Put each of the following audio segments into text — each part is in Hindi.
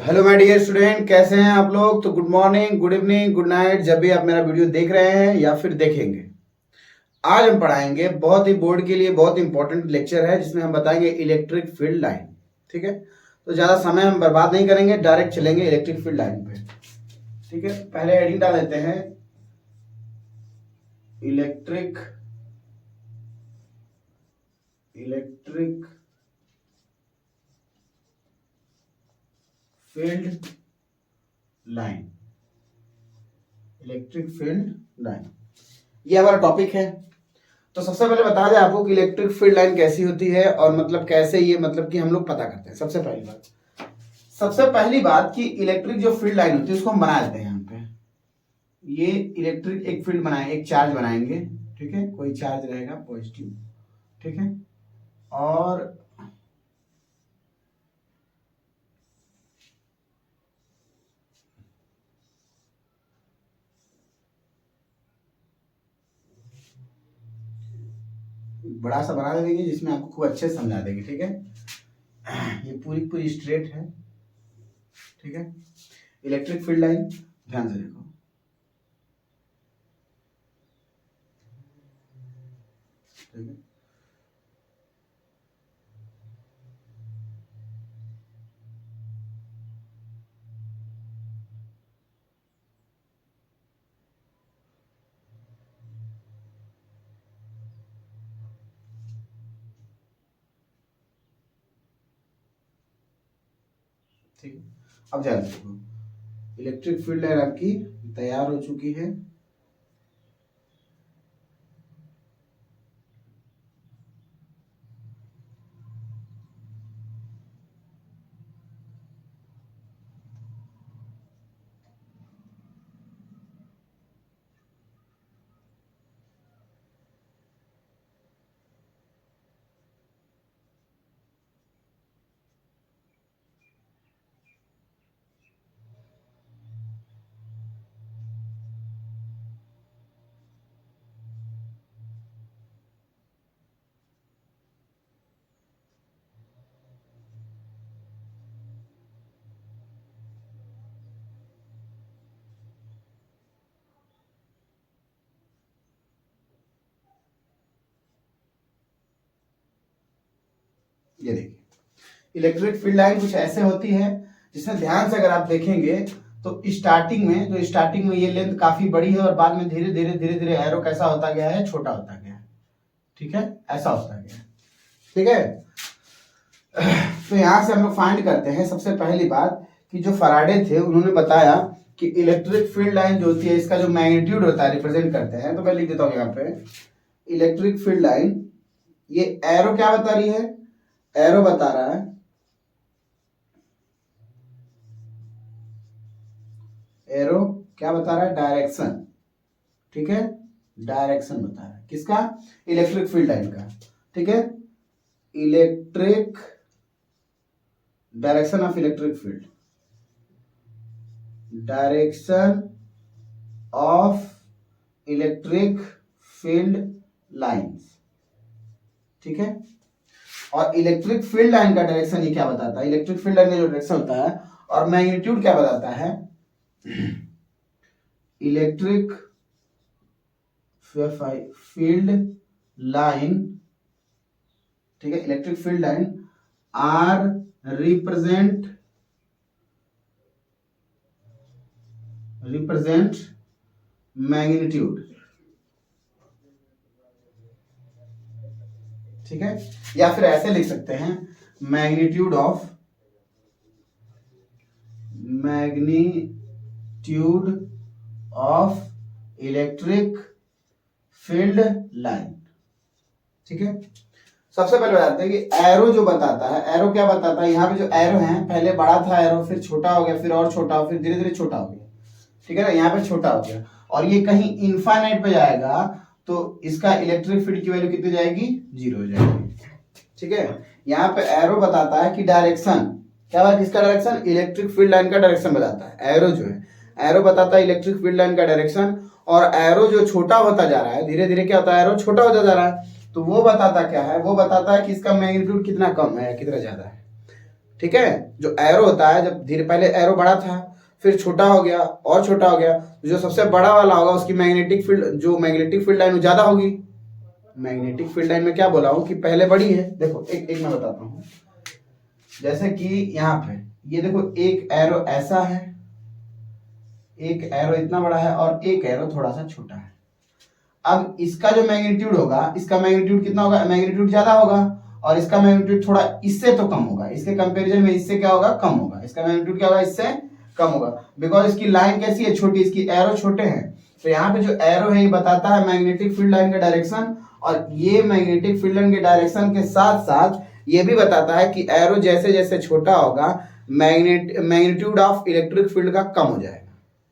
हेलो माय डियर स्टूडेंट, कैसे हैं आप लोग। तो good morning, good evening, good night, जब भी आप मेरा वीडियो देख रहे हैं या फिर देखेंगे। आज हम पढ़ाएंगे बहुत ही बोर्ड के लिए बहुत इंपॉर्टेंट लेक्चर है जिसमें हम बताएंगे इलेक्ट्रिक फील्ड लाइन। ठीक है, तो ज़्यादा समय हम बर्बाद नहीं करेंगे, डायरेक्ट चलेंगे इलेक्ट्रिक फील्ड लाइन पे। ठीक है, पहले हेडिंग डाल देते हैं electric electric field line. Electric field line ये हमारा टॉपिक है। तो सबसे पहले बता दें आपको कि इलेक्ट्रिक फील्ड लाइन कैसी होती है और मतलब कैसे ये मतलब कि हम लोग पता करते हैं। सबसे पहली बात कि इलेक्ट्रिक जो फील्ड लाइन होती है उसको हम बना लेते हैं। यहाँ पे ये इलेक्ट्रिक एक फील्ड बनाए, एक चार्ज बनाएंगे। ठीक है, कोई चार्ज रहेगा पॉजिटिव। ठीक है, और बड़ा सा बना देंगे जिसमें आपको खूब अच्छे से समझा देंगे। ठीक है, ये पूरी पूरी स्ट्रेट है। ठीक है, इलेक्ट्रिक फील्ड लाइन ध्यान से देखो। ठीक है, ठीक है, अब ध्यान से देखो। इलेक्ट्रिक फील्ड लाइन आपकी तैयार हो चुकी है। ये देखिए, इलेक्ट्रिक फील्ड लाइन कुछ ऐसे होती है जिसमें ध्यान से अगर आप देखेंगे तो स्टार्टिंग में ये लेंथ काफी बड़ी है और बाद में धीरे धीरे एरो कैसा होता गया है, छोटा होता गया है। ठीक है, ऐसा होता गया है। ठीक है, तो यहां से हम लोग फाइंड करते हैं सबसे पहली बात कि जो फराडे थे उन्होंने बताया कि इलेक्ट्रिक फील्ड लाइन जो होती है इसका जो मैग्नीट्यूड होता है रिप्रेजेंट करते हैं। तो मैं लिख देता हूं यहाँ पे इलेक्ट्रिक फील्ड लाइन। ये एरो क्या बता रही है, एरो बता रहा है एरो क्या बता रहा है, डायरेक्शन। ठीक है, डायरेक्शन बता रहा है किसका, इलेक्ट्रिक फील्ड लाइन का। ठीक है, electric direction of electric field, direction of electric field lines. ठीक है, और इलेक्ट्रिक फील्ड लाइन का डायरेक्शन ये क्या बताता है, इलेक्ट्रिक फील्ड लाइन का जो डायरेक्शन होता है और मैग्नीट्यूड क्या बताता है, इलेक्ट्रिक फील्ड लाइन। ठीक है, electric field line are represent magnitude. ठीक है, या फिर ऐसे लिख सकते हैं magnitude of electric field line. ठीक है, सबसे पहले बताते हैं कि एरो जो बताता है, एरो क्या बताता है, यहाँ पे जो एरो है पहले बड़ा था एरो, फिर छोटा हो गया, फिर और छोटा हो, फिर धीरे धीरे छोटा हो गया। ठीक है ना, यहाँ पे छोटा हो गया और ये कहीं इनफाइनाइट पे जाएगा तो इसका इलेक्ट्रिक फील्ड की वैल्यू कितनी जाएगी, 0 हो जाएगी। ठीक है, यहाँ पे एरो बताता है कि डायरेक्शन क्या बात, किसका डायरेक्शन, इलेक्ट्रिक फील्ड लाइन का डायरेक्शन बताता है। एरो जो है, एरो बताता है इलेक्ट्रिक फील्ड लाइन का डायरेक्शन, और एरो जो छोटा होता जा रहा है धीरे धीरे क्या होता है, एरो छोटा होता जा रहा है, तो वो बताता क्या है, वो बताता है कि इसका मैग्नीट्यूड कितना कम है, कितना ज्यादा है। ठीक है। जो एरो होता है, जब धीरे पहले एरो बड़ा था, फिर छोटा हो गया और छोटा हो गया, जो सबसे बड़ा वाला होगा उसकी मैग्नेटिक फील्ड, जो मैग्नेटिक फील्ड लाइन ज्यादा होगी। मैग्नेटिक फील्ड लाइन में क्या बोला हूं कि पहले बड़ी है। देखो एक एक मैं बताता हूँ, जैसे कि यहाँ पे ये देखो, एक एरो ऐसा है, एक एरो इतना बड़ा है और एक एरो थोड़ा सा छोटा है। अब इसका जो मैग्नीट्यूड होगा, इसका मैग्नीट्यूड कितना होगा, मैग्नीट्यूड ज्यादा होगा, और इसका मैग्नीट्यूड थोड़ा इससे तो कम होगा, इसके कंपैरिजन में इससे क्या होगा, कम होगा। इसका मैग्नीट्यूड क्या होगा, इससे कम होगा, बिकॉज इसकी लाइन कैसी है, छोटी, इसकी एरो छोटे हैं। तो यहाँ पे जो एरो है ये बताता है मैग्नेटिक फील्ड लाइन का डायरेक्शन, और ये मैग्नेटिक फील्ड लाइन के डायरेक्शन के साथ साथ ये भी बताता है कि एरो जैसे जैसे छोटा होगा, मैग्नीट्यूड ऑफ इलेक्ट्रिक फील्ड का कम हो जाएगा।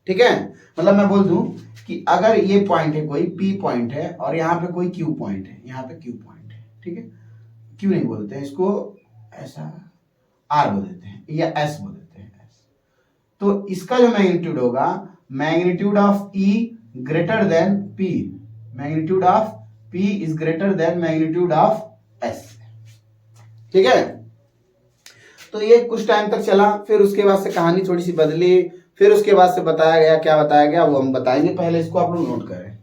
ठीक है, मतलब मैं बोल दूं कि अगर ये पॉइंट है, कोई P पॉइंट है, और यहाँ पे कोई Q पॉइंट है, यहाँ पे Q पॉइंट है, ठीक है, Q नहीं बोलते हैं इसको, ऐसा R बोल देते हैं या S बोल देते हैं, तो इसका जो मैग्नीट्यूड होगा, magnitude of E greater than P, magnitude of P is greater than magnitude of S। ठीक है, तो ये कुछ टाइम तक चला, फिर उसके बाद से कहानी थोड़ी सी बदली, फिर उसके बाद से बताया गया, क्या बताया गया वो हम बताएंगे, पहले इसको आप लोग नोट करें।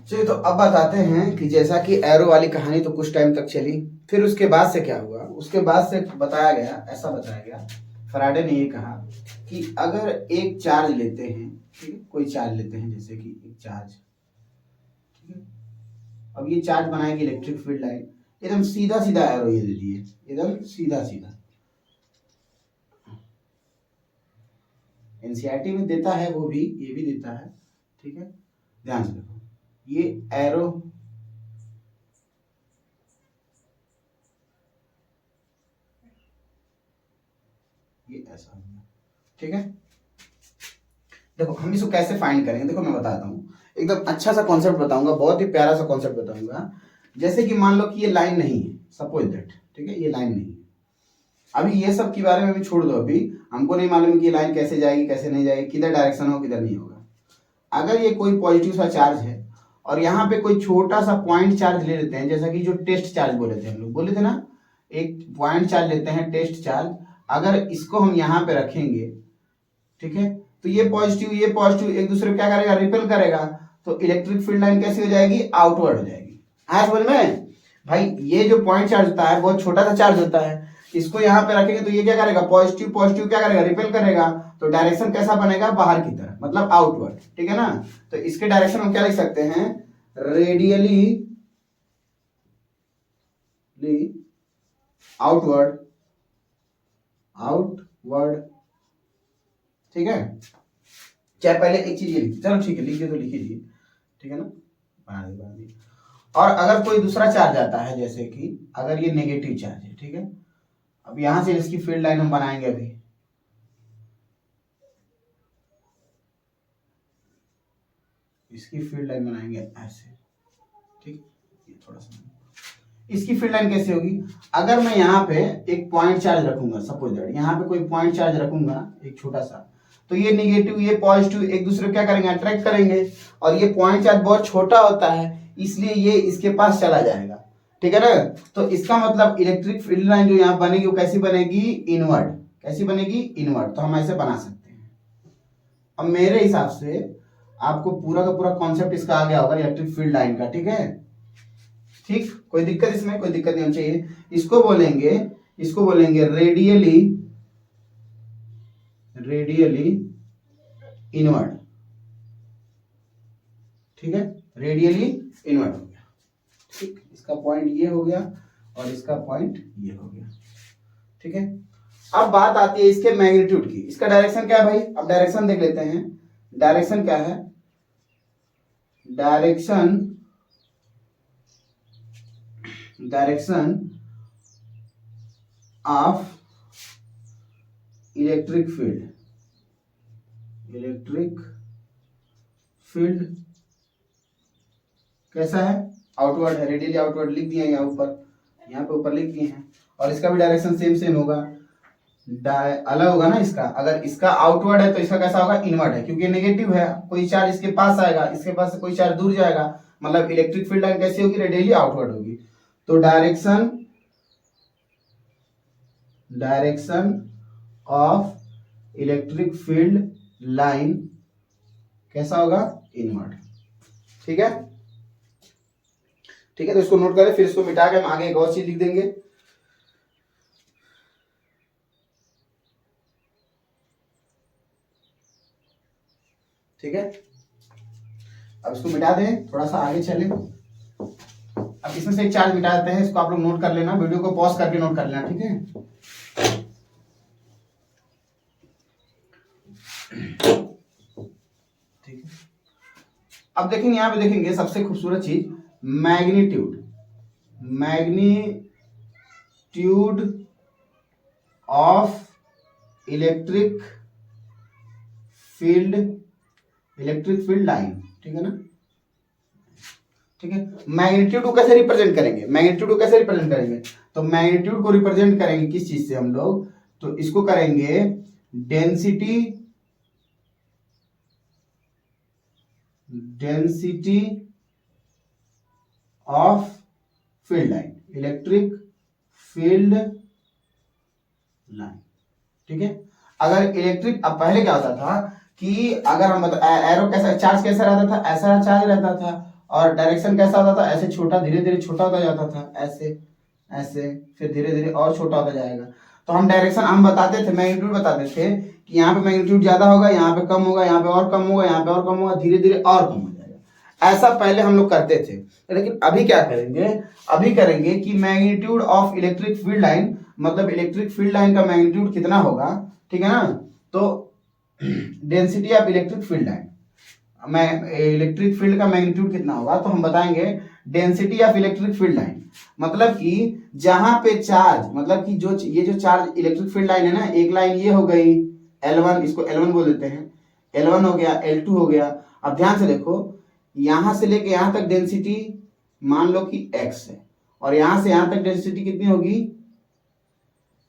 चलिए, तो अब बताते हैं कि जैसा कि एरो वाली कहानी तो कुछ टाइम तक चली, फिर उसके बाद से क्या हुआ, उसके बाद से बताया गया, ऐसा बताया गया, फैराडे ने ये कहा कि अगर एक चार्ज लेते हैं, ठीक है, कोई चार्ज लेते हैं, जैसे कि एक चार्ज, ठीक है, अब ये चार्ज बनाएगी इलेक्ट्रिक फील्ड लाइन, एकदम सीधा सीधा एरो ये दे दिए, एकदम सीधा सीधा। एनसीईआरटी में देता है वो भी, ये भी देता है, ठीक है, ध्यान से देखो, ये एरो ये ऐसा हो गया, ठीक है। देखो हम इसको कैसे फाइंड करेंगे, देखो मैं बताता हूँ, एकदम अच्छा सा कॉन्सेप्ट बताऊंगा, बहुत ही प्यारा सा कॉन्सेप्ट बताऊंगा। जैसे कि मान लो कि ये लाइन नहीं है, सपोज दैट, ठीक है, ये लाइन नहीं है, अभी ये सब के बारे में भी छोड़ दो, अभी हमको नहीं मालूम कि ये लाइन कैसे जाएगी कैसे नहीं जाएगी, किधर डायरेक्शन हो किधर नहीं होगा। अगर ये कोई पॉजिटिव सा चार्ज है और यहाँ पे कोई छोटा सा पॉइंट चार्ज ले लेते हैं, जैसा कि जो टेस्ट चार्ज बोले थे हम लोग, बोले थे ना, एक पॉइंट चार्ज लेते हैं, टेस्ट चार्ज, अगर इसको हम यहाँ पे रखेंगे, ठीक है, तो ये पॉजिटिव एक दूसरे को क्या करेगा, रिपेल करेगा, तो इलेक्ट्रिक फील्ड लाइन कैसी हो जाएगी, आउटवर्ड हो जाएगी। हाँ समझ में भाई, ये जो पॉइंट चार्ज होता है बहुत छोटा सा चार्ज होता है, इसको यहाँ पे रखेंगे तो ये क्या करेगा, पॉजिटिव क्या करेगा, रिपेल करेगा, तो डायरेक्शन कैसा बनेगा, बाहर की तरफ, मतलब आउटवर्ड। ठीक है ना, तो इसके डायरेक्शन हम क्या लिख सकते हैं, रेडियली आउटवर्ड, ठीक है। चाहे पहले एक चीज ये लिखिए, चलो ठीक है, लिखिए तो लिखिए, ठीक है ना, बना दी। और अगर कोई दूसरा चार्ज आता है, जैसे कि अगर ये नेगेटिव चार्ज है, ठीक है, अब यहां से इसकी फील्ड लाइन हम बनाएंगे, अभी इसकी फील्ड लाइन बनाएंगे ऐसे, ठीक, ये थोड़ा सा, इसकी फील्ड लाइन कैसे होगी, अगर मैं यहाँ पे एक पॉइंट चार्ज रखूंगा, सपोज दैट यहाँ पे कोई पॉइंट चार्ज रखूंगा एक छोटा सा, तो ये निगेटिव ये पॉजिटिव एक दूसरे को क्या करेंगे, अट्रैक्ट करेंगे, और ये पॉइंट चार्ज बहुत छोटा होता है इसलिए ये इसके पास चला जाएगा। ठीक है ना, तो इसका मतलब इलेक्ट्रिक फील्ड लाइन जो यहाँ बनेगी वो कैसी बनेगी, इनवर्ड, कैसी बनेगी, इनवर्ड, तो हम ऐसे बना सकते हैं। अब मेरे हिसाब से आपको पूरा का पूरा कॉन्सेप्ट इसका आ गया होगा, इलेक्ट्रिक फील्ड लाइन का, ठीक है, ठीक, कोई दिक्कत इसमें, कोई दिक्कत नहीं होनी चाहिए। इसको बोलेंगे रेडियली इनवर्ड, ठीक है, रेडियली इनवर्ड हो गया, ठीक, इसका पॉइंट ये हो गया और इसका पॉइंट ये हो गया, ठीक है। अब बात आती है इसके मैग्नीट्यूड की, इसका डायरेक्शन क्या है भाई, अब डायरेक्शन देख लेते हैं, डायरेक्शन क्या है, डायरेक्शन ऑफ इलेक्ट्रिक फील्ड कैसा है, आउटवर्ड है, रेडियली आउटवर्ड लिख दिया यहाँ पे ऊपर लिख दिए हैं, और इसका भी डायरेक्शन सेम होगा, अलग होगा ना इसका, अगर इसका आउटवर्ड है तो इसका कैसा होगा, इनवर्ड है, क्योंकि नेगेटिव है, कोई चार्ज इसके पास आएगा, इसके पास से कोई चार्ज दूर जाएगा, मतलब इलेक्ट्रिक फील्ड लाइन कैसी होगी, रेडियली आउटवर्ड होगी। तो direction of electric field line कैसा होगा, इनवर्ड। ठीक है, ठीक है, तो इसको नोट करें, फिर इसको मिटा के हम आगे एक और चीज लिख देंगे। ठीक है, अब इसको मिटा दें, थोड़ा सा आगे चलें। अब इसमें से एक चार्ज मिटा देते हैं, इसको आप लोग नोट कर लेना, वीडियो को पॉज करके नोट कर लेना। ठीक है, ठीक है, अब देखेंगे, यहां पे देखेंगे सबसे खूबसूरत चीज magnitude of electric field line. ठीक है ना, ठीक है, मैग्नीट्यूड को कैसे रिप्रेजेंट करेंगे, तो मैग्नीट्यूड को रिप्रेजेंट करेंगे किस चीज से हम लोग, तो इसको करेंगे density of field line, electric field line. ठीक है, अगर इलेक्ट्रिक, अब पहले क्या होता था कि अगर हम एरो कैसा, चार्ज कैसा रहता था, ऐसा चार्ज रहता था, और डायरेक्शन कैसा होता था, ऐसे छोटा, धीरे धीरे छोटा होता जाता था, ऐसे ऐसे, फिर धीरे धीरे और छोटा होता जाएगा। तो हम डायरेक्शन हम बताते थे, मैग्नीट्यूड बताते थे कि यहाँ पे मैग्नीट्यूड ज्यादा होगा, यहाँ पे कम होगा, यहाँ पे और कम होगा, यहाँ पे और कम होगा, धीरे धीरे और कम हो जाएगा। ऐसा पहले हम लोग करते थे, लेकिन अभी क्या करेंगे, अभी करेंगे कि magnitude of electric field line, मतलब इलेक्ट्रिक फील्ड लाइन का मैग्नीट्यूड कितना होगा। ठीक है ना, तो density of electric field line, electric field का मैग्नीट्यूड कितना होगा, तो हम बताएंगे density of electric field line, मतलब कि जहां पे चार्ज, मतलब कि जो ये जो चार्ज इलेक्ट्रिक फील्ड लाइन है ना, एक लाइन ये हो गई L1, इसको L1 बोल देते हैं, L1 हो गया, L2 हो गया। अब ध्यान से देखो, यहां से लेके यहां तक डेंसिटी मान लो कि x है, और यहां से यहां तक डेंसिटी कितनी होगी,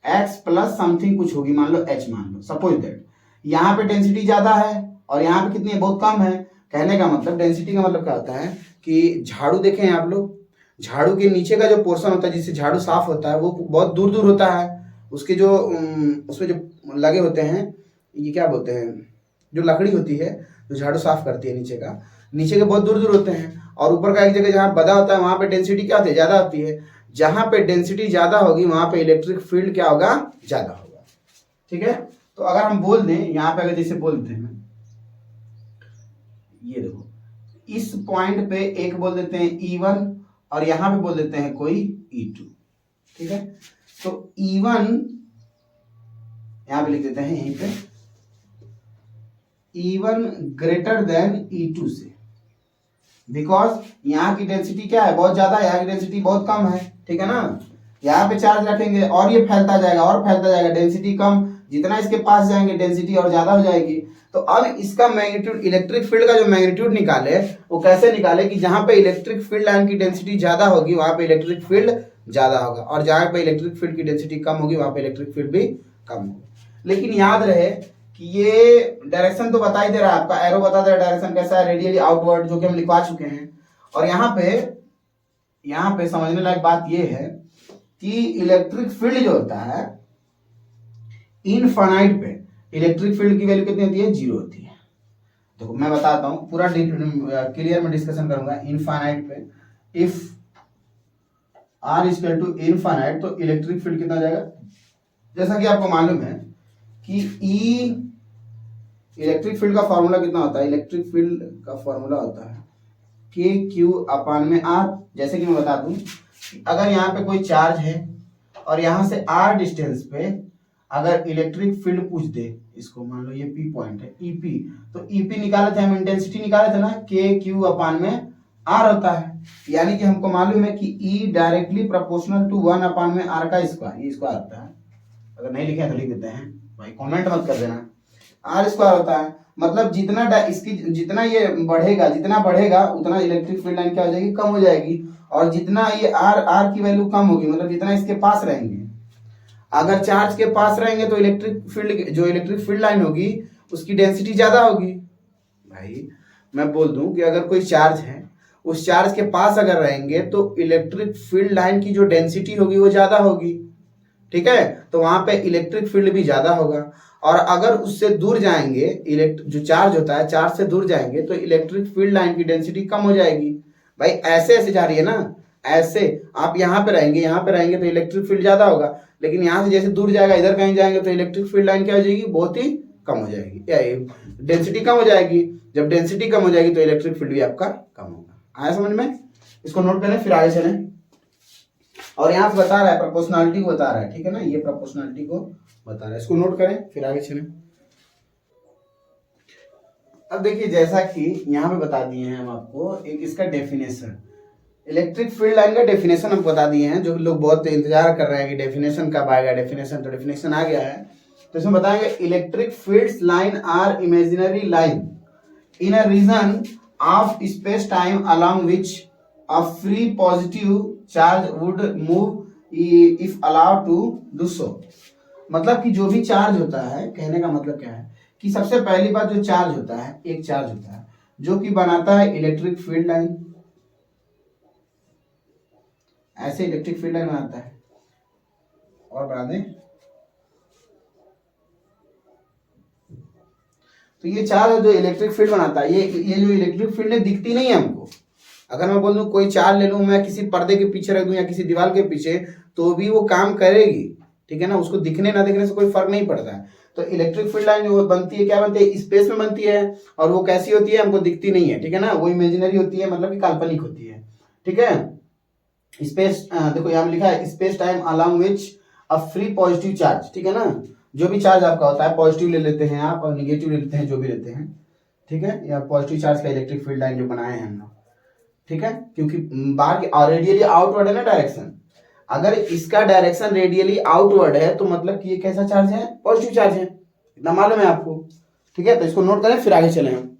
x प्लस समथिंग कुछ होगी, मान लो h, मान लो सपोज दैट यहाँ पे डेंसिटी ज्यादा है और यहाँ पे कितनी है, बहुत कम है। कहने का मतलब, डेंसिटी का मतलब क्या होता है कि झाड़ू देखें आप लोग, झाड़ू के नीचे का जो पोर्शन होता है जिससे झाड़ू साफ होता है, वो बहुत दूर दूर होता है, उसके जो उसमें जो लगे होते हैं, ये क्या बोलते हैं, जो लकड़ी होती है जो झाड़ू साफ करती है, नीचे के बहुत दूर दूर होते हैं, और ऊपर का एक जगह जहाँ बदा होता है वहां पे डेंसिटी क्या होती है, ज्यादा होती है। जहां पे डेंसिटी ज्यादा होगी वहां पे इलेक्ट्रिक फील्ड क्या होगा, ज्यादा होगा। ठीक है, तो अगर हम बोल दें, यहाँ पे अगर जैसे बोलते हैं, ये देखो इस पॉइंट पे एक बोल देते हैं E1, और यहां पे बोल देते हैं कोई E2। ठीक है, तो E1 यहां पे लिख देते हैं, यहीं पे E1 ग्रेटर देन E2 से, बिकॉज यहाँ की डेंसिटी क्या है, बहुत ज्यादा है, यहाँ की डेंसिटी बहुत कम है। ठीक है ना, यहाँ पे चार्ज रखेंगे और ये फैलता जाएगा और फैलता जाएगा, डेंसिटी कम, जितना इसके पास जाएंगे डेंसिटी और ज्यादा हो जाएगी। तो अब इसका मैग्नीट्यूड, इलेक्ट्रिक फील्ड का जो मैग्नीट्यूड निकाले, वो कैसे निकाले कि जहां पे इलेक्ट्रिक फील्ड लाइन की डेंसिटी ज्यादा होगी वहां पे इलेक्ट्रिक फील्ड ज्यादा होगा, और जहां पे इलेक्ट्रिक फील्ड की डेंसिटी कम होगी वहां पे इलेक्ट्रिक फील्ड भी कम होगी। लेकिन याद रहे कि ये डायरेक्शन तो बता ही दे रहा है, आपका एरो बता दे रहा है डायरेक्शन कैसा है, रेडियली आउटवर्ड, जो कि हम लिखवा चुके हैं। और यहाँ पे समझने लायक बात ये है कि इलेक्ट्रिक फील्ड जो होता है, इनफाइनाइट पे इलेक्ट्रिक फील्ड की वैल्यू कितनी होती है, 0 होती है। देखो मैं बताता हूं, पूरा क्लियर में डिस्कशन करूंगा। इनफाइनाइट पे if R equal to infinite, तो इलेक्ट्रिक फील्ड कितना जाएगा, जैसा कि आपको मालूम है कि इलेक्ट्रिक फील्ड का फॉर्मूला कितना होता है, इलेक्ट्रिक फील्ड का फॉर्मूला होता है KQ/R। जैसे कि मैं बता दूं, अगर यहाँ पे कोई चार्ज है और यहाँ से R डिस्टेंस पे अगर इलेक्ट्रिक फील्ड पूछ दे, इसको मान लो ये P पॉइंट है, EP, तो EP निकाले थे हम, इंटेंसिटी निकाले थे ना, KQ/R होता है। यानी कि हमको मालूम है कि E directly proportional to 1/R का स्क्वायर, ये स्क्वायर होता है। अगर नहीं लिखे तो लिख देते हैं भाई, कमेंट मत कर देना। R स्क्वायर होता है, मतलब जितना ये बढ़ेगा, जितना बढ़ेगा उतना इलेक्ट्रिक फील्ड लाइन क्या हो जाएगी, कम हो जाएगी। और जितना ये R की वैल्यू कम होगी, मतलब जितना इसके पास रहेंगे, अगर चार्ज के पास रहेंगे तो इलेक्ट्रिक फील्ड लाइन होगी उसकी डेंसिटी ज्यादा होगी। भाई मैं बोल दूं कि अगर कोई चार्ज है उस चार्ज के पास अगर रहेंगे तो इलेक्ट्रिक फील्ड लाइन की जो डेंसिटी होगी वो ज्यादा होगी, ठीक है, तो वहां पे इलेक्ट्रिक फील्ड भी ज्यादा होगा। और अगर उससे दूर जाएंगे, जो चार्ज होता है चार्ज से दूर जाएंगे तो इलेक्ट्रिक फील्ड लाइन की डेंसिटी कम हो जाएगी। भाई ऐसे ऐसे जा रही है ना, ऐसे आप यहाँ पे रहेंगे, यहाँ पे रहेंगे तो इलेक्ट्रिक फील्ड ज्यादा होगा, लेकिन यहाँ से जैसे दूर जाएगा इधर कहीं जाएंगे तो इलेक्ट्रिक फील्ड लाइन क्या हो जाएगी, बहुत ही कम हो जाएगी, या डेंसिटी कम हो जाएगी। जब डेंसिटी कम हो जाएगी तो इलेक्ट्रिक फील्ड भी आपका कम होगा। आया समझ में? इसको नोट करें फिर आगे चलें। और यहाँ पे बता रहा है प्रोपोर्शनलिटी को बता रहा है, ठीक है ना, ये प्रोपोर्शनलिटी को बता रहा है, इसको नोट करें फिर आगे चलें। अब देखिए जैसा कि यहाँ पे बता दिए हैं हम आपको एक इसका डेफिनेशन, इलेक्ट्रिक फील्ड लाइन का डेफिनेशन हम बता दिए हैं, जो लोग बहुत इंतजार कर रहे हैं कि डेफिनेशन कब आएगा डेफिनेशन, तो डेफिनेशन आ गया है। तो इसमें बताएंगे electric fields line are imaginary line in a region of space time along which a free positive charge would move if allowed to do so. मतलब कि जो भी चार्ज होता है, कहने का मतलब क्या है कि सबसे पहली बात जो चार्ज होता है, एक चार्ज होता है जो कि बनाता है इलेक्ट्रिक फील्ड लाइन, ऐसे इलेक्ट्रिक फील्ड लाइन बनाता है। और बना दें तो ये चार्ज जो इलेक्ट्रिक फील्ड बनाता है, ये जो इलेक्ट्रिक फील्ड है दिखती नहीं है हमको। अगर मैं बोल दूं कोई चार्ज ले लूं मैं किसी पर्दे के पीछे रख दूं या किसी दीवार के पीछे, तो भी वो काम करेगी, ठीक है ना, उसको दिखने ना दिखने से कोई फर्क नहीं पड़ता है। तो इलेक्ट्रिक फील्ड लाइन जो बनती है क्या बनती है, स्पेस में बनती है, और वो कैसी होती है हमको दिखती नहीं है, ठीक है ना, वो इमेजिनरी होती है, मतलब कि काल्पनिक होती है, ठीक है। स्पेस देखो यहाँ लिखा है space time along which a free positive charge, ठीक है ना, जो भी चार्ज आपका होता है, पॉजिटिव ले लेते हैं आप और निगेटिव ले लेते हैं, जो भी लेते हैं, ठीक है, या पॉजिटिव चार्ज का इलेक्ट्रिक फील्ड लाइन जो बनाए हैं हम लोग, ठीक है, क्योंकि बाहर की रेडियली आउटवर्ड है ना डायरेक्शन, अगर इसका डायरेक्शन रेडियली आउटवर्ड है तो मतलब कि ये कैसा चार्ज है, पॉजिटिव चार्ज है, इतना मालूम है आपको, ठीक है। तो इसको नोट करें फिर आगे चले हम।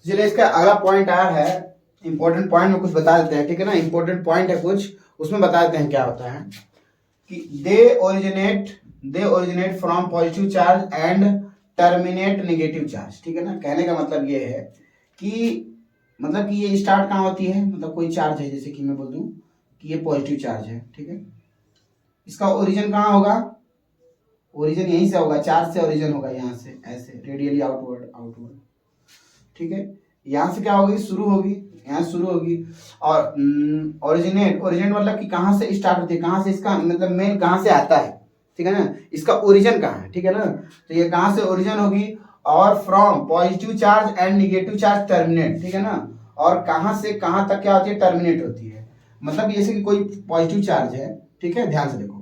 चलिए इसका अगला पॉइंट आया है, इंपॉर्टेंट पॉइंट में कुछ बता देते हैं, ठीक है ना, इंपॉर्टेंट पॉइंट है कुछ, उसमें बता देते हैं क्या होता है कि they originate from positive charge and terminate negative charge, ठीक है ना। कहने का मतलब ये है कि मतलब कि ये स्टार्ट कहाँ होती है, मतलब कोई चार्ज है, जैसे कि मैं बोल दूं कि ये पॉजिटिव चार्ज है, ठीक है, इसका ओरिजिन कहाँ होगा, ओरिजिन यहीं से होगा, चार्ज से ओरिजिन होगा, यहाँ से ऐसे रेडियली आउटवर्ड, ठीक है, यहाँ से क्या होगी, शुरू होगी, यहाँ शुरू होगी। और ओरिजिनेट मतलब कि कहाँ से स्टार्ट होती है, कहाँ से इसका मतलब मेन कहाँ से आता है, ठीक है ना, इसका ओरिजिन कहाँ है, ठीक है ना, तो ये कहाँ से ओरिजिन होगी, और from positive charge and negative charge terminate, ठीक है ना, और कहाँ से कहाँ तक क्या होती है, टर्मिनेट होती है। मतलब जैसे कि कोई पॉजिटिव चार्ज है, ठीक है, ध्यान से देखो,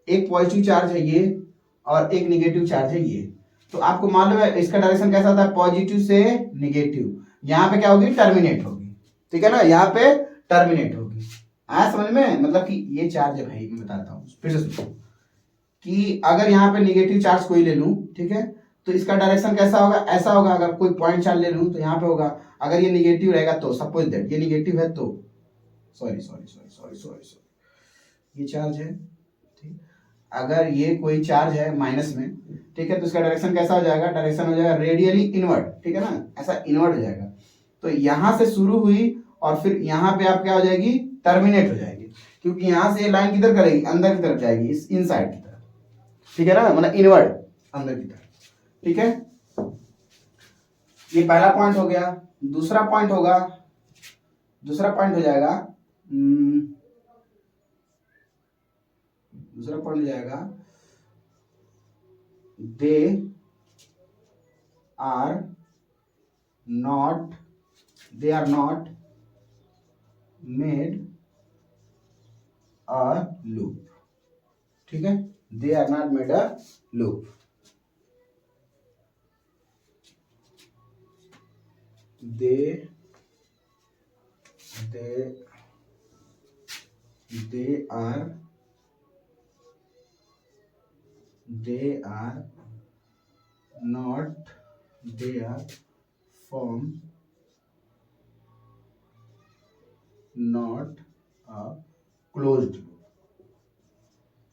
एक पॉजिटिव चार्ज है ये और एक निगेटिव चार्ज है ये, तो आपको मालूम है इसका डायरेक्शन कैसा होता है, पॉजिटिव से निगेटिव, यहाँ पे क्या होगी, टर्मिनेट होगी, ठीक है ना, यहाँ पे टर्मिनेट होगी। आया समझ में? मतलब कि ये चार्ज है भाई, मैं बताता हूँ फिर से सुनो कि अगर यहाँ पे निगेटिव चार्ज कोई ले लूं, ठीक है, तो इसका डायरेक्शन कैसा होगा, ऐसा होगा। अगर कोई पॉइंट चार्ज ले लूं तो यहाँ पे होगा, अगर ये निगेटिव रहेगा तो सपोज दैट ये निगेटिव है तो सॉरी ये चार्ज है, ठीक, अगर ये कोई चार्ज है माइनस में, ठीक है, तो इसका डायरेक्शन कैसा हो जाएगा, डायरेक्शन हो जाएगा रेडियली इनवर्ड, ठीक है ना, ऐसा इनवर्ड हो जाएगा। तो यहां से शुरू हुई और फिर यहाँ पे आप क्या हो जाएगी, टर्मिनेट हो जाएगी, क्योंकि यहां से लाइन किधर करेगी, अंदर की तरफ जाएगी, इस इनसाइड की तरफ, ठीक है ना, मतलब इनवर्ड अंदर की तरफ, ठीक है। ये पहला पॉइंट हो गया। दूसरा पॉइंट हो जाएगा they are not made a loop, ठीक है, they are not made a loop, they are not, they are form not a closed loop।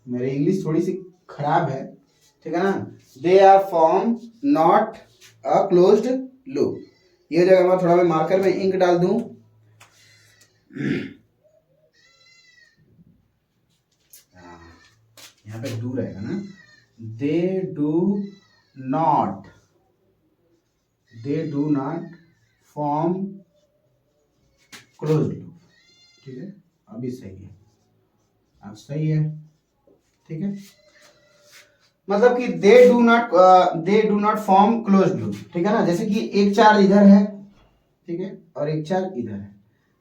मेरी इंग्लिश थोड़ी सी खराब है, ठीक है ना, they are form not a closed loop, ये जगह मैं थोड़ा मैं मार्कर में इंक डाल दूं, यहाँ पे डू रहेगा ना, they do not form close loop. ठीक है, अभी सही है, अब सही है। ठीक है, मतलब कि they do not form close loop. ठीक है ना, जैसे कि एक चार्ज इधर है, ठीक है, और एक चार्ज इधर है।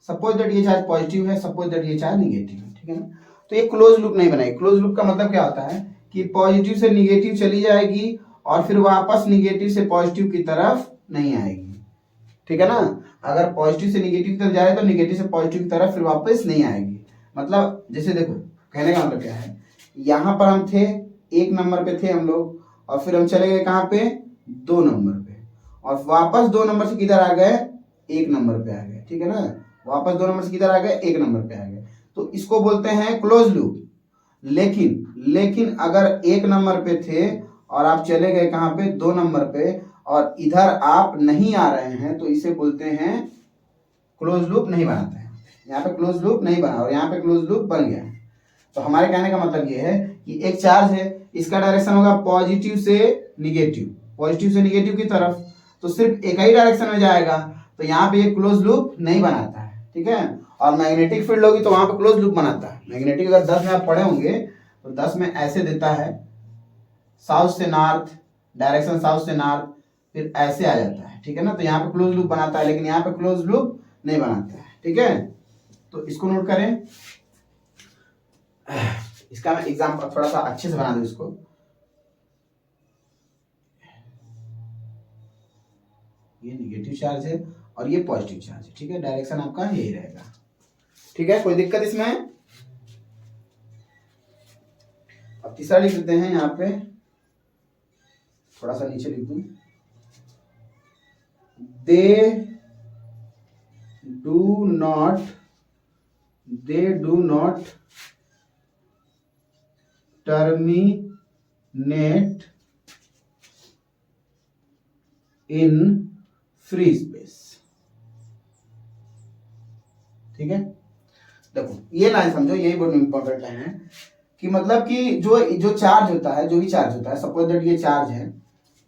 सपोज दैट ये चार्ज पॉजिटिव है, सपोज दैट ये चार्ज निगेटिव है। ठीक है ना, तो ये क्लोज लूप नहीं बनाएगी। क्लोज लूप का मतलब क्या होता है कि पॉजिटिव से निगेटिव चली जाएगी और फिर वापस निगेटिव से पॉजिटिव की तरफ नहीं आएगी। ठीक है ना, अगर पॉजिटिव से निगेटिव की तरफ जाए तो निगेटिव से पॉजिटिव की तरफ फिर वापस नहीं आएगी। मतलब जैसे देखो, कहने का मतलब क्या है, यहाँ पर हम थे, एक नंबर पे थे हम लोग, और फिर हम चले गए कहाँ पे, 2 नंबर पे, और वापस 2 नंबर से किधर आ गए, 1 नंबर पे आ गए। ठीक है ना, वापस 2 नंबर से किधर आ गए, 1 नंबर पे आ गए। तो इसको बोलते हैं क्लोज लूप। लेकिन अगर 1 नंबर पे थे और आप चले गए कहाँ पे, 2 नंबर पे, और इधर आप नहीं आ रहे हैं, तो इसे बोलते हैं क्लोज लूप नहीं बनाते हैं। यहाँ पे क्लोज लूप नहीं बना और यहाँ पे क्लोज लूप बन गया। तो हमारे कहने का मतलब ये है कि एक चार्ज है, इसका डायरेक्शन होगा पॉजिटिव से निगेटिव की तरफ, तो सिर्फ एक ही डायरेक्शन में जाएगा, तो यहाँ पे ये क्लोज लूप नहीं बनाता है। ठीक है, और मैग्नेटिक फील्ड होगी तो वहां पे क्लोज लूप बनाता है। मैग्नेटिक अगर 10 में आप पढ़े होंगे तो 10 में ऐसे देता है, साउथ से नॉर्थ, डायरेक्शन साउथ से नॉर्थ, फिर ऐसे आ जाता है। ठीक है ना, तो यहाँ पे क्लोज लूप बनाता है, लेकिन यहाँ पे क्लोज लूप नहीं बनाता है। ठीक है, तो इसको नोट करें। इसका मैं एग्जाम्पल थोड़ा सा अच्छे से बना दूं इसको। ये निगेटिव चार्ज है और ये पॉजिटिव चार्ज है। ठीक है, डायरेक्शन आपका यही रहेगा। ठीक है, कोई दिक्कत इसमें? अब तीसरा लिख देते हैं, यहाँ पे थोड़ा सा नीचे लिख दूं, they do not terminate in free space. ठीक है, देखो ये लाइन समझो, यही बहुत इंपॉर्टेंट लाइन है कि मतलब कि जो चार्ज होता है, जो भी चार्ज होता है, सपोज दैट ये चार्ज है,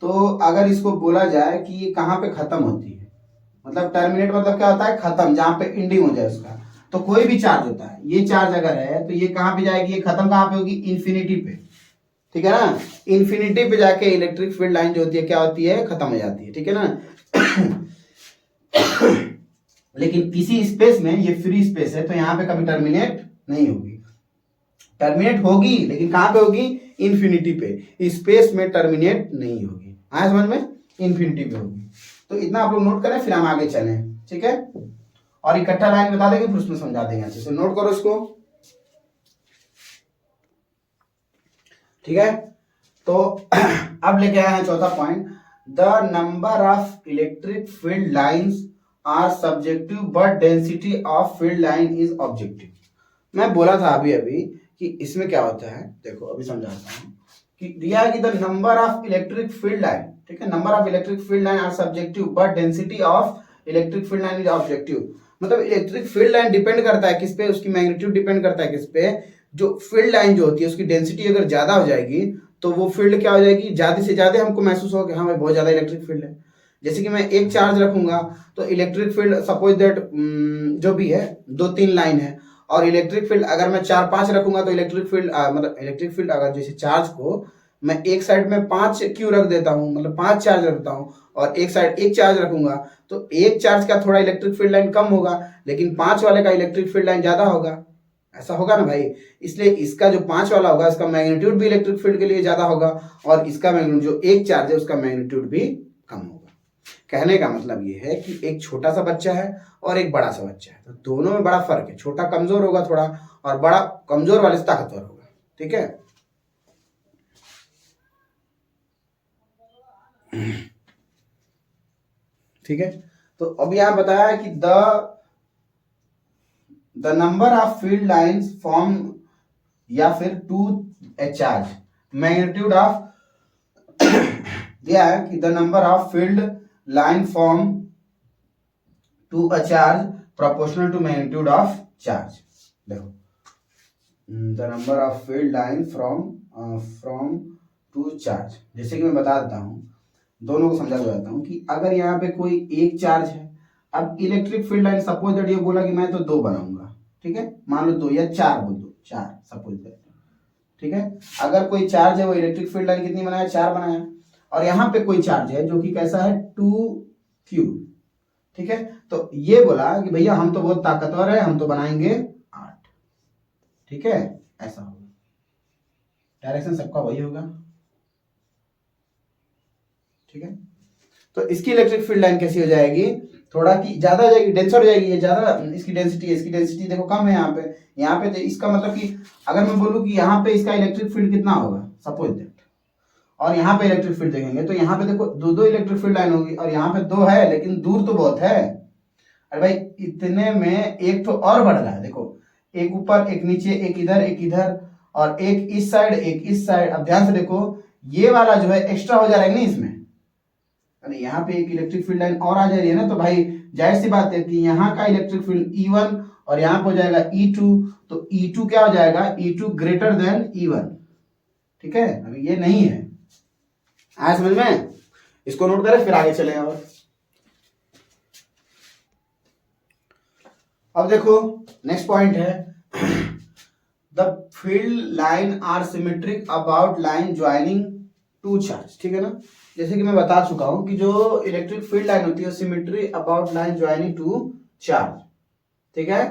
तो अगर इसको बोला जाए कि ये कहाँ पे खत्म होती है, मतलब टर्मिनेट मतलब क्या होता है, खत्म, जहां पे एंडिंग हो जाए उसका। तो कोई भी चार्ज होता है, ये चार्ज अगर है तो ये कहाँ पे जाएगी, ये खत्म कहाँ पे होगी, इन्फिनिटी पे। ठीक है ना, इन्फिनिटी पे जाके इलेक्ट्रिक फील्ड लाइन जो होती है क्या होती है, खत्म हो जाती है। ठीक है ना, लेकिन इसी स्पेस में, ये फ्री स्पेस है, तो यहाँ पे कभी टर्मिनेट नहीं होगी। टर्मिनेट होगी लेकिन कहाँ पे होगी, इन्फिनिटी पे, स्पेस में टर्मिनेट नहीं होगी। आया समझ में, इन्फिनिटी पे होगी। तो इतना आप लोग नोट करें, फिर हम आगे चलें। ठीक है, और इकट्ठा लाइन बता देंगे, फिर उसमें समझा देंगे अच्छे से। नोट करो इसको। ठीक है, तो अब लेके आए हैं चौथा point, the number of electric field lines are subjective but density of field line is objective. मैं बोला था अभी कि इसमें क्या होता है, देखो अभी समझाता हूँ कि दिया है कि the number of electric field line, ठीक है, number of electric field line are subjective but density of electric field line is objective. मतलब इलेक्ट्रिक फील्ड लाइन डिपेंड करता है किस पे, उसकी मैग्नीट्यूड डिपेंड करता है किस पे, जो फील्ड लाइन जो होती है उसकी डेंसिटी अगर ज्यादा हो जाएगी तो वो फील्ड क्या हो जाएगी, ज्यादा से ज्यादा हमको महसूस होगा कि हाँ भाई बहुत ज्यादा इलेक्ट्रिक फील्ड है। जैसे कि मैं एक चार्ज रखूंगा तो इलेक्ट्रिक फील्ड सपोज दैट जो भी है 2-3 लाइन है, और इलेक्ट्रिक फील्ड अगर मैं 4-5 रखूंगा तो इलेक्ट्रिक फील्ड मतलब इलेक्ट्रिक फील्ड अगर जैसे चार्ज को मैं एक साइड में 5 क्यों रख देता हूँ, मतलब 5 चार्ज रखता हूँ, और एक साइड एक चार्ज रखूंगा तो एक चार्ज का थोड़ा इलेक्ट्रिक फील्ड लाइन कम होगा, लेकिन 5 वाले का इलेक्ट्रिक फील्ड लाइन ज्यादा होगा। ऐसा होगा ना भाई, इसलिए इसका जो 5 वाला होगा इसका मैग्नीट्यूड भी इलेक्ट्रिक फील्ड के लिए ज्यादा होगा, और इसका मैग्नीट्यूड जो एक चार्ज है उसका मैग्नीट्यूड भी कम होगा। कहने का मतलब ये है कि एक छोटा सा बच्चा है और एक बड़ा सा बच्चा है, तो दोनों में बड़ा फर्क है। छोटा कमजोर होगा थोड़ा, और बड़ा कमजोर वाले से ताकतवर होगा। ठीक है, ठीक है, तो अब यहां बताया है कि the number of field lines form, या फिर to a charge, magnitude of दिया है कि the number of field line form to a charge proportional to magnitude of charge. देखो the number of field line from to charge, जैसे कि मैं बता देता हूँ, दोनों को समझा देता हूँ कि अगर यहाँ पे कोई एक चार्ज है, अब electric field line suppose that ये बोला कि मैं तो 2 बनाऊंगा, ठीक है, मान लो 2 या 4 बोल दो, 4 सपोज दैट, ठीक है। अगर कोई चार्ज है वो इलेक्ट्रिक फील्ड लाइन कितनी बनाया, 4 बनाया, और यहाँ पे कोई चार्ज है जो कि कैसा है 2q, ठीक है। तो ये बोला कि भैया हम तो बहुत ताकतवर है, हम तो बनाएंगे 8, ठीक है, ऐसा होगा, डायरेक्शन सबका वही होगा, ठीक है। तो इसकी इलेक्ट्रिक फील्ड लाइन कैसी हो जाएगी, थोड़ा की ज्यादा हो जाएगी, डेंसर हो जाएगी, ये ज्यादा इसकी डेंसिटी देखो कम है यहाँ पे तो इसका मतलब कि अगर मैं बोलूँ कि यहाँ पे इसका इलेक्ट्रिक फील्ड कितना होगा सपोज दैट, और यहाँ पे इलेक्ट्रिक फील्ड देखेंगे तो यहाँ पे देखो 2 इलेक्ट्रिक फील्ड लाइन होगी, और यहाँ पे 2 है लेकिन दूर तो बहुत है। अरे भाई इतने में एक तो और बढ़ रहा है, देखो एक ऊपर एक नीचे, एक इधर और एक इस साइड एक इस साइड। अब ध्यान से देखो ये वाला जो है एक्स्ट्रा हो जा रहा है नहीं इसमें, यहाँ पे एक इलेक्ट्रिक फील्ड लाइन और आ जा रही है ना, तो भाई जाहिर सी बात है कि यहाँ का इलेक्ट्रिक फील्ड E1 और यहाँ पे हो जाएगा E2, तो E2 क्या हो जाएगा, E2 ग्रेटर देन E1, ठीक है। अभी ये नहीं है, आया समझ में, इसको नोट करें फिर आगे चले। और अब देखो नेक्स्ट पॉइंट है, the field line are symmetric about line joining two charge, ठीक है ना। जैसे कि मैं बता चुका हूं कि जो इलेक्ट्रिक फील्ड लाइन होती है symmetry about line joining two charge, ठीक है।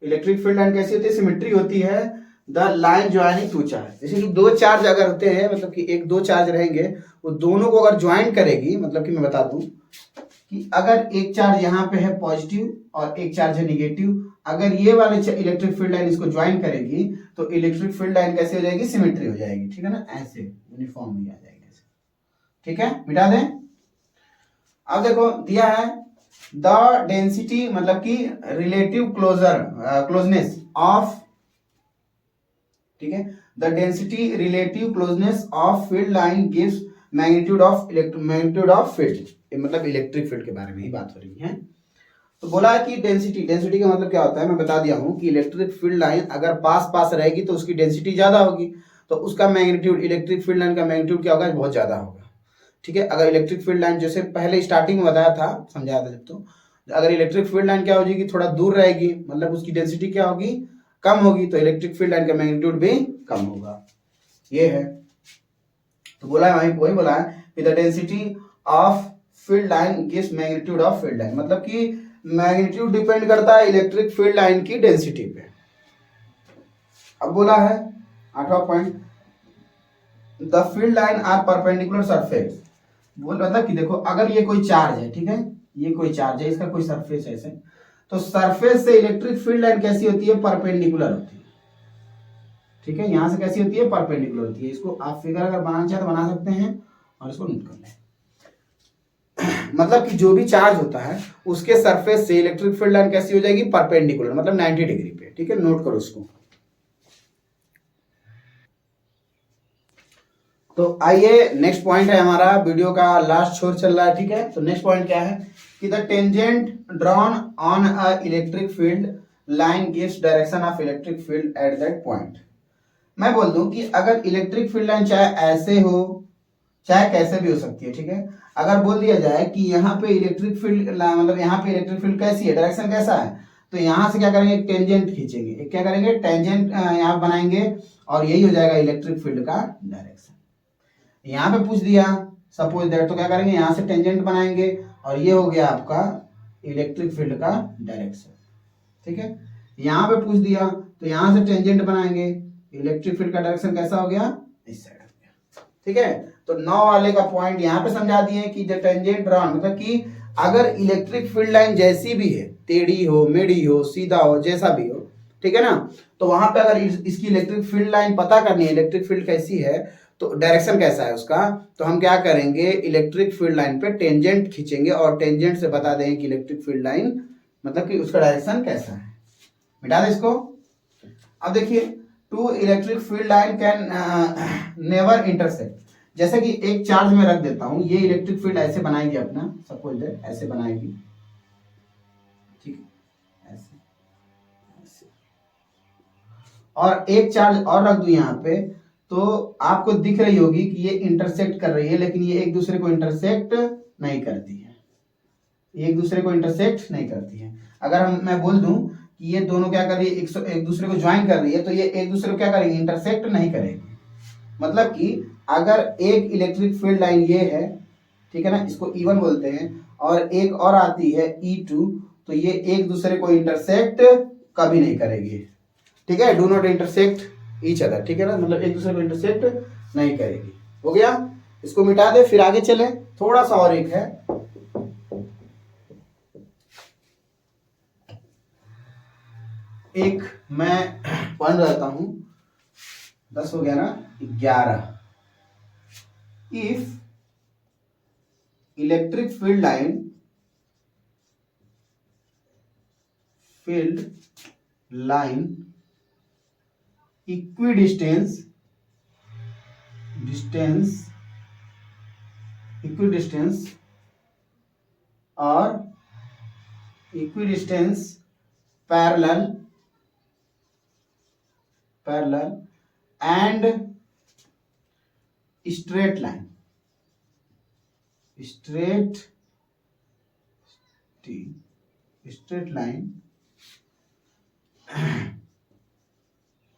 इलेक्ट्रिक फील्ड लाइन कैसी होती है, सिमेट्री होती है the line joining two charge. जैसे कि 2 चार्ज अगर होते हैं, मतलब कि 1-2 चार्ज रहेंगे, वो दोनों को अगर ज्वाइन करेगी, मतलब कि मैं बता दूं कि अगर एक चार्ज यहाँ पे है पॉजिटिव और एक चार्ज है निगेटिव, अगर ये वाले इलेक्ट्रिक फील्ड लाइन इसको ज्वाइन करेगी तो इलेक्ट्रिक फील्ड लाइन कैसे हो जाएगी, सिमेट्री हो जाएगी, ठीक है ना, ऐसे यूनिफॉर्म ही आ जाएगी, ठीक है, मिटा दें। अब देखो दिया है द डेंसिटी, मतलब कि रिलेटिव क्लोजनेस ऑफ, ठीक है, the density relative closeness of field line gives magnitude of field, मतलब इलेक्ट्रिक फील्ड के बारे में ही बात हो रही है। तो बोला कि डेंसिटी का मतलब क्या होता है, मैं बता दिया हूं कि इलेक्ट्रिक फील्ड लाइन अगर पास रहेगी तो उसकी डेंसिटी ज्यादा होगी, तो उसका मैग्नीट्यूड, इलेक्ट्रिक फील्ड लाइन का मैग्नीट्यूड क्या होगा, बहुत ज्यादा होगा, ठीक है। अगर इलेक्ट्रिक फील्ड लाइन जैसे पहले स्टार्टिंग में बताया था, समझाया था जब, तो अगर इलेक्ट्रिक फील्ड लाइन क्या हो जाएगी, थोड़ा दूर रहेगी, मतलब उसकी डेंसिटी क्या होगी, कम होगी, तो इलेक्ट्रिक फील्ड लाइन का मैग्नीट्यूड भी कम होगा, ये है। तो बोला है वही बोला है कि the density of field line gives magnitude of field line, मतलब कि मैग्नीट्यूड डिपेंड करता है इलेक्ट्रिक फील्ड लाइन की डेंसिटी पे। अब बोला है 8वां point, the field line are perpendicular surface, बोल मतलब कि देखो अगर ये कोई चार्ज है, ठीक है, ये कोई चार्ज है, इसका कोई सरफेस है ऐसे, तो सरफेस से इलेक्ट्रिक फील्ड लाइन कैसी होती है, परपेंडिकुलर होती है, ठीक है। यहां से कैसी होती है, परपेंडिकुलर होती है। इसको आप फिगर अगर बनाना चाहे तो बना सकते हैं, और इसको नोट कर लें। मतलब कि जो भी चार्ज होता है उसके सरफेस से इलेक्ट्रिक फील्ड लाइन कैसी हो जाएगी, परपेंडिकुलर, मतलब 90 डिग्री पे, ठीक है, नोट करो इसको। तो आइए नेक्स्ट पॉइंट है हमारा, वीडियो का लास्ट छोर चल रहा है, ठीक है। तो नेक्स्ट पॉइंट क्या है कि the tangent drawn on a electric field line gives direction of electric field at that point. मैं बोल दूं कि अगर इलेक्ट्रिक फील्ड लाइन चाहे ऐसे हो चाहे कैसे भी हो सकती है, ठीक है। अगर बोल दिया जाए कि यहाँ पे इलेक्ट्रिक फील्ड, मतलब यहाँ पे इलेक्ट्रिक फील्ड कैसी है, डायरेक्शन कैसा है, तो यहाँ से क्या करेंगे, टेंजेंट खींचेंगे, एक क्या करेंगे, टेंजेंट यहाँ बनाएंगे, और यही हो जाएगा इलेक्ट्रिक फील्ड का डायरेक्शन। यहाँ पे पूछ दिया सपोज दैट, तो क्या करेंगे, यहाँ से टेंजेंट बनाएंगे, और ये हो गया आपका इलेक्ट्रिक फील्ड का डायरेक्शन, ठीक है। यहाँ पे पूछ दिया तो यहाँ से टेंजेंट बनाएंगे, इलेक्ट्रिक फील्ड का डायरेक्शन कैसा हो गया, इस साइड हो गया, ठीक है। तो 9 वाले का पॉइंट यहाँ पे समझा दिए कि द टेंजेंट ड्रॉन, मतलब कि अगर इलेक्ट्रिक फील्ड लाइन जैसी भी है, टेढ़ी हो, मेढ़ी हो, सीधा हो, जैसा भी हो, ठीक है ना, तो वहां पे अगर इसकी इलेक्ट्रिक फील्ड लाइन पता करनी है, इलेक्ट्रिक फील्ड कैसी है, तो डायरेक्शन कैसा है उसका, तो हम क्या करेंगे, इलेक्ट्रिक फील्ड लाइन पे टेंजेंट खींचेंगे, और टेंजेंट से बता देंगे कि इलेक्ट्रिक फील्ड लाइन मतलब कि उसका डायरेक्शन कैसा है। मिटा दे इसको। अब देखिए, two electric field line can never intersect. जैसे कि एक चार्ज में रख देता हूं, ये इलेक्ट्रिक फील्ड ऐसे बनाएगी अपना, सपोज दैट ऐसे बनाएगी, और एक चार्ज और रख दूं यहाँ पे, तो आपको दिख रही होगी कि ये इंटरसेक्ट कर रही है, लेकिन ये एक दूसरे को इंटरसेक्ट नहीं करती है, एक दूसरे को इंटरसेक्ट नहीं करती है। अगर मैं बोल दूं कि ये दोनों क्या कर रही है, एक दूसरे को ज्वाइन कर रही है, तो ये एक दूसरे को क्या करेगी, इंटरसेक्ट नहीं करेगी। मतलब कि अगर एक इलेक्ट्रिक फील्ड लाइन ये है, ठीक है ना, इसको E1 बोलते हैं, और एक और आती है E2, तो ये एक दूसरे को इंटरसेक्ट कभी नहीं करेगी, ठीक है, do not intersect each other, ठीक है ना, मतलब एक दूसरे को इंटरसेक्ट नहीं करेगी। हो गया, इसको मिटा दे, फिर आगे चले। थोड़ा सा और एक है, एक मैं पढ़ रहता हूं, 10 हो गया ना, 11। If electric field line equidistance और equidistance parallel and straight line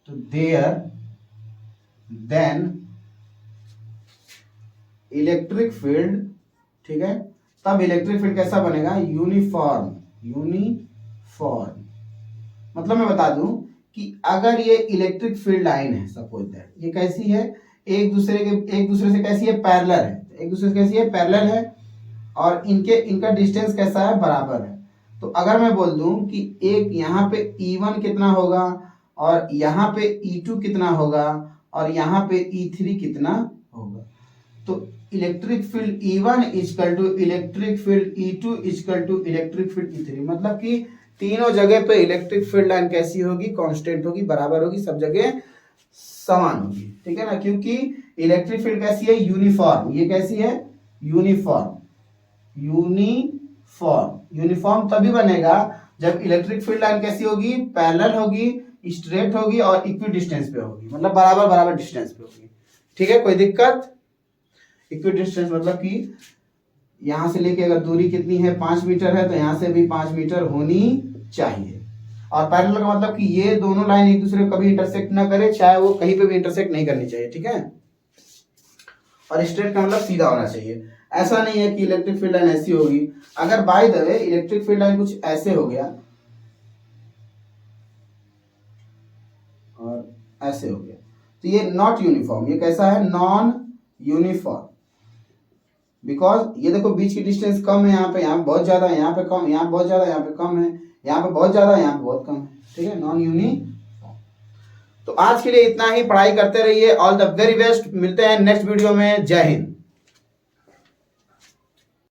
तो देन इलेक्ट्रिक फील्ड, ठीक है, तब इलेक्ट्रिक फील्ड कैसा बनेगा, यूनिफॉर्म। मतलब मैं बता दूं कि अगर ये इलेक्ट्रिक फील्ड लाइन है, सपोज दैट ये कैसी है, एक दूसरे से कैसी है, पैरेलल है, एक दूसरे से कैसी है, पैरेलल है, और इनका डिस्टेंस कैसा है, बराबर है। तो अगर मैं बोल दूं कि एक यहाँ पे E1 कितना होगा, और यहाँ पे E2 कितना होगा, और यहाँ पे E3 कितना होगा, तो electric field E1 equal to electric field E2 equal to electric field E3। मतलब कि तीनों जगह पे इलेक्ट्रिक फील्ड लाइन कैसी होगी, कांस्टेंट होगी, बराबर होगी, सब जगह समान होगी, ठीक है ना, क्योंकि इलेक्ट्रिक फील्ड कैसी है, यूनिफॉर्म। ये कैसी है, यूनिफॉर्म तभी बनेगा जब इलेक्ट्रिक फील्ड लाइन कैसी होगी, पैरेलल होगी, स्ट्रेट होगी, और इक्वी डिस्टेंस पे होगी, मतलब बराबर डिस्टेंस पे होगी, ठीक है, कोई दिक्कत। इक्वी डिस्टेंस मतलब कि यहां से लेके अगर दूरी कितनी है, 5 मीटर है, तो यहां से भी 5 मीटर होनी चाहिए। और पैरेलल का मतलब कि ये दोनों लाइन एक दूसरे को कभी इंटरसेक्ट ना करे, चाहे वो कहीं पे भी इंटरसेक्ट नहीं करनी चाहिए, ठीक है। और स्ट्रेट का मतलब सीधा होना चाहिए। ऐसा नहीं है कि इलेक्ट्रिक फील्ड लाइन ऐसी होगी। अगर by the way electric field line कुछ ऐसे हो गया और ऐसे हो गया, तो ये नॉट यूनिफॉर्म। ये कैसा है, नॉन यूनिफॉर्म। बिकॉज ये देखो बीच की डिस्टेंस कम है, यहाँ पे बहुत ज्यादा है, यहाँ पे कम, यहाँ बहुत ज्यादा, यहाँ पे कम है, यहाँ पे बहुत ज्यादा, यहाँ पे बहुत कम है, ठीक है, नॉन यूनिफॉर्म। तो आज के लिए इतना ही, पढ़ाई करते रहिए। ऑल द वेरी बेस्ट, मिलते हैं नेक्स्ट वीडियो में। जय हिंद।